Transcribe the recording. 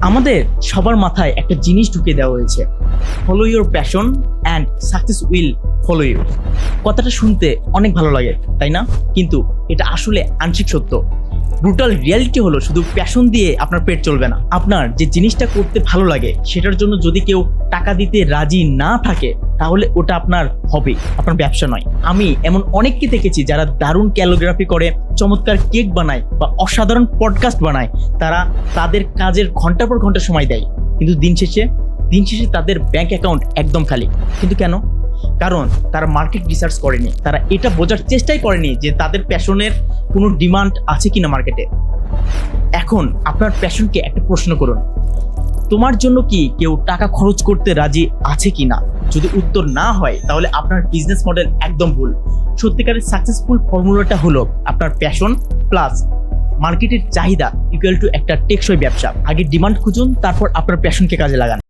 আমাদের সবার মাথায় একটা জিনিস ঢুকে দেওয়া হয়েছে, follow your passion and success will follow you. কথাটা শুনতে অনেক ভালো লাগে, তাই না? কিন্তু এটা আসলে আংশিক সত্য। ব্রুটাল রিয়ালিটি হলো, শুধু প্যাশন দিয়ে আপনার পেট চলবে না। আপনার যে জিনিসটা করতে ভালো লাগে সেটার জন্য যদি কেউ টাকা দিতে রাজি না থাকে, তাহলে ওটা আপনার হবি, আপনার ব্যবসা নয়। আমি এমন অনেককে দেখেছি যারা দারুণ ক্যালিগ্রাফি করে, চমৎকার কেক বানায় বা অসাধারণ পডকাস্ট বানায়। তারা তাদের কাজের ঘন্টার পর ঘন্টা সময় দেয়, কিন্তু দিন শেষে তাদের ব্যাংক অ্যাকাউন্ট একদম খালি। কিন্তু কেন? কারণ তারা মার্কেট রিসার্চ করেনি, তারা এটা বোঝার চেষ্টাই করেনি যে তাদের প্যাশনের কোনো ডিমান্ড আছে কিনা মার্কেটে। এখন আপনার প্যাশনকে একটা প্রশ্ন করুন, তোমার জন্য কি কেউ টাকা খরচ করতে রাজি আছে কিনা? যদি উত্তর না হয়, তাহলে আপনার বিজনেস মডেল একদম ভুল। সত্যিকারের সাকসেসফুল ফর্মুলাটা হলো আপনার প্যাশন প্লাস মার্কেটের চাহিদা ইকুয়াল টু একটা টেকসই ব্যবসা। আগে ডিমান্ড খুঁজুন, তারপর আপনার প্যাশনকে কাজে লাগান।